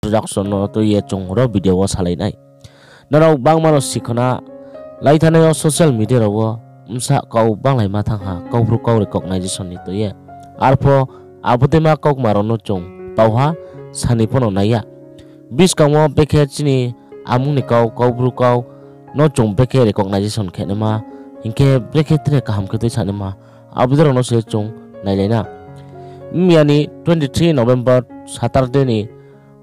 introduction no to ye chongro video wa salai nai narau bangmano sikhona laithane social media ro umsa kau banglai ma thang ha kau bru kau recognition ni to ye arpo abotema kau marono chong pauha sanipono naya bis kamo bekhe chini amuni kau bru kau no chong bekhe recognition khenema hinke bekhe tre kaham ke to sanema abudro no se chong nailena miani 23 November Saturday ni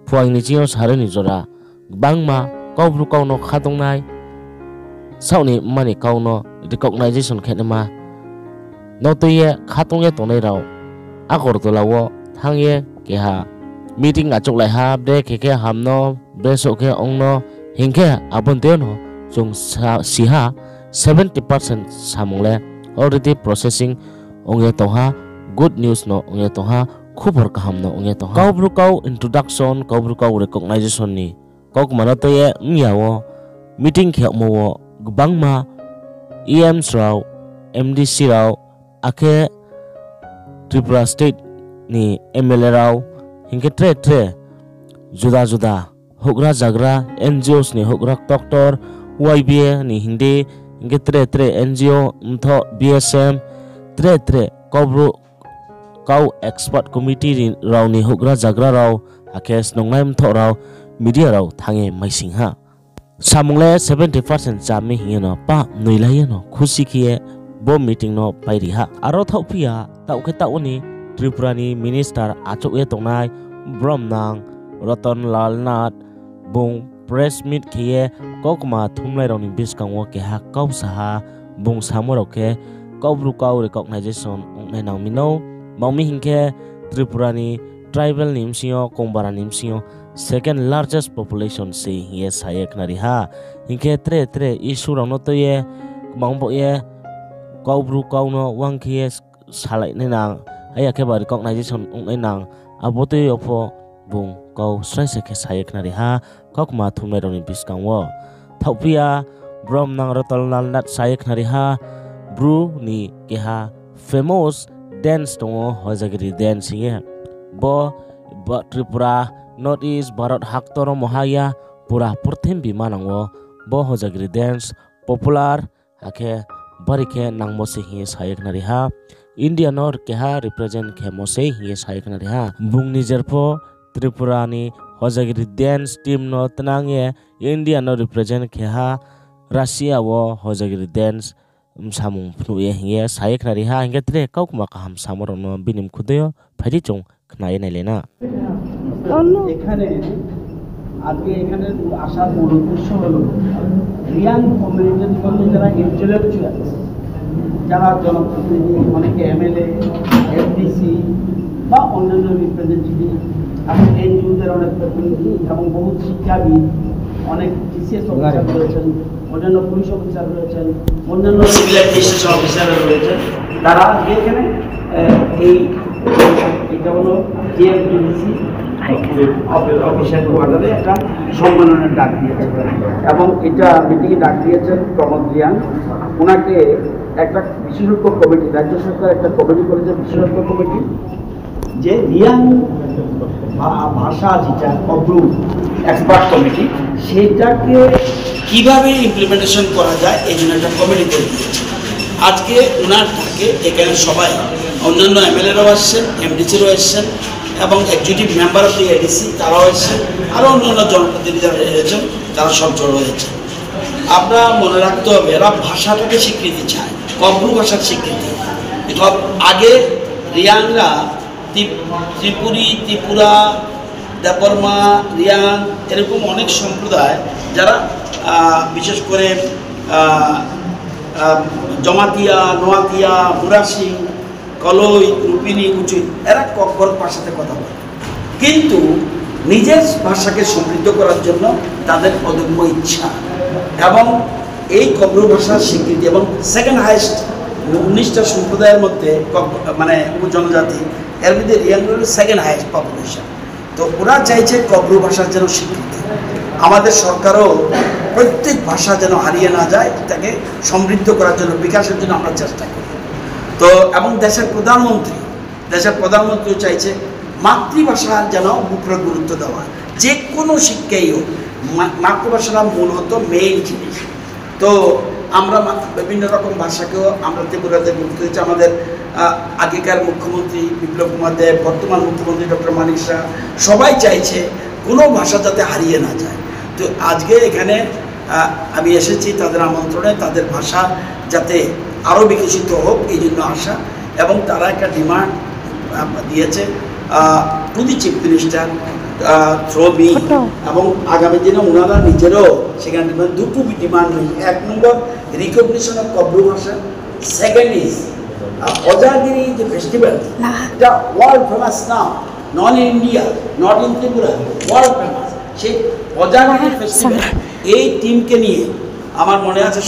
puang ni jio sare ni jora bangma kau bru kau no khadong nai sauni mani kau no recognition khenema no to ye khatong ye to nai rao agor to lawo thang ye ke ha meeting achok lai ha de ke hamno beso ke ongno hingke abon te no chung siha 70% samungle already processing ongye to ha good news no ongye to ha khubor kaham no ongye to ha kau bru kau introduction kau bru kau recognition ni kau mana to ye miawo meeting khe mo gbangma EMs rao MDC rao ake Tripura State ni MLA rao hingke tre juda hogra jagra NGOs ni hogra doctor YBA ni hindi hingke tre NGO mtho BSM tre kobru kau expert committee rao ni hogra jagra rao akes nongnai mtho rao media rao thange maisingha samungle 70% jami hingeno pa nuilai no khushi khiye bo meeting no pairi ha aro thopia tauke tauni Tripura ni minister achok ye tongnai Bromnang Ratan Lal Nath bung press meet khiye kokma thumlai roni biskango ke ha kau saha bung samoro ke kobru kau recognition ongnai nang mino maumi hingke Tripura ni tribal nimsio kongbara nimsio second largest population si ye sayek nari ha hingke tre issue rano to ye mangbo ye kobru kau no wangkhiye salai nang aya ke ba recognition ongnai nang abote yopho bung kau srai se ke sayek nari ha kokma thumai roni biskango thopia brom nang rotal nal nat sayek nari ha bru ni ke ha famous dance tongo hojagiri dance ye bo Tripura North East Bharat Haktoro Mohaya pura purthim bimanango bo hojagiri dance popular ake barike nangmo se hi sayek nari ha India nor ke ha represent ke mo se hi sayek nari ha bung nijerpo Tripura ni hojagiri dance team no tanange India no represent ke ha Russia wo hojagiri dance samung pnuye hinge sayek nari ha hinge tre kaukma kaham samorono binim khudeyo phaidi chong khnaye nailena এখানে আজকে এখানে আসার মূল উদ্দেশ্য হলো রিয়াং কমিউনিটির মধ্যে যারা ইন্টেলেকচুয়াল যারা জনপ্রতিনিধি অনেকে এমএলএ এফডিসি বা অন্যান্য রিপ্রেজেন্টেটিভ এবং এনজিওদের অনেক প্রতিনিধি এবং বহু শিক্ষাবিদ অনেক টিসিএস অফিসার রয়েছেন অন্যান্য পুলিশ অফিসার রয়েছেন অন্যান্য সিভিল অ্যাডমিনিস্ট্রেশন অফিসাররা রয়েছেন তারা এখানে এই এটা হলো জিএফডিসি অফিসার কোয়ার্টারে একটা সম্মেলনের ডাক দিয়েছেন এবং এটা মিটিংয়ে ডাক দিয়েছেন প্রমোদ রিয়াং ওনাকে একটা বিশেষজ্ঞ কমিটি রাজ্য সরকার একটা কমিটি করেছে বিশেষজ্ঞ কমিটি যে রিয়াং ভাষা যেটা কব্রু এক্সপার্ট কমিটি সেটাকে কিভাবে ইমপ্লিমেন্টেশন করা যায় এই জন্য একটা কমিটি তৈরি করেছে আজকে ওনার থাকে এখানে সবাই অন্যান্য এমএলএরাও আসছেন এমডিসিরাও এসছেন এবং executive member of the ADC তারাও এসেছেন আরও অন্যান্য জনপ্রতিনিধিরা এসেছেন তারা সব জড়ো হয়েছে আমরা মনে রাখতে হবে এরা ভাষাটাকে স্বীকৃতি চায় কব্রু ভাষার স্বীকৃতি আগে রিয়াংরা ত্রিপুরা দেববর্মা রিয়াং এরকম অনেক সম্প্রদায় যারা বিশেষ করে জমাতিয়া নোয়াতিয়া মুরাসি কলই রূপিনী উচুই এরা কব্বর ভাষাতে কথা বলে কিন্তু নিজের ভাষাকে সমৃদ্ধ করার জন্য তাদের অদম্য ইচ্ছা এবং এই কব্রু ভাষার স্বীকৃতি এবং সেকেন্ড হাইয়েস্ট 19টা সম্প্রদায়ের মধ্যে মানে উপজনজাতি এর মধ্যে রিয়াংগুলো সেকেন্ড হাইয়েস্ট পপুলেশন তো ওরা চাইছে কব্রু ভাষার যেন স্বীকৃতি আমাদের সরকারও প্রত্যেক ভাষা যেন হারিয়ে না যায় তাকে সমৃদ্ধ করার জন্য বিকাশের জন্য আমরা চেষ্টা করি তো এবং দেশের প্রধানমন্ত্রীও চাইছে মাতৃভাষা যেন উপরে গুরুত্ব দেওয়া যে কোনো শিক্ষাই হোক মাতৃভাষাটা মূলত মেইন জিনিস। তো আমরা বিভিন্ন রকম ভাষাকেও আমরা ত্রিপুরাতে গুরুত্ব দিচ্ছি। আমাদের আগেকার মুখ্যমন্ত্রী বিপ্লব কুমার দেব, বর্তমান মুখ্যমন্ত্রী ডক্টর মানিক শাহ, সবাই চাইছে কোনো ভাষা যাতে হারিয়ে না যায়। তো আজকে এখানে আমি এসেছি তাদের আমন্ত্রণে, তাদের ভাষা যাতে আরও বিকশিত হোক এই জন্য আসা। এবং তারা একটা ডিমান্ড দিয়েছে to the chief minister through me, এবং আগামী দিনে ওনারা নিজেরও সেখানে দুটো ডিমান্ড রয়েছে। 1 নম্বর রিকগনিশন অফ কব্রু ভাষা, সেকেন্ড ইজ অজাগিরি যে ফেস্টিভ্যাল, এটা world famous now, not in India, not in Tripura, world famous. সেই অজাগিরি ফেস্টিভ্যাল এই টিমকে নিয়ে আমার মনে আছে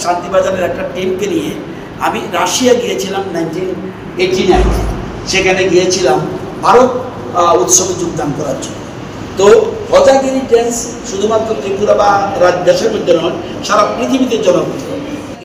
শান্তিবাজারের একটা টিমকে নিয়ে আমি রাশিয়া গিয়েছিলাম 1989, সেখানে গিয়েছিলাম ভারত উৎসবে যোগদান করার জন্য। তো অজাগিরি ড্যান্স শুধুমাত্র ত্রিপুরা বা দেশের মধ্যে নয়, সারা পৃথিবীতে জনপ্রিয়।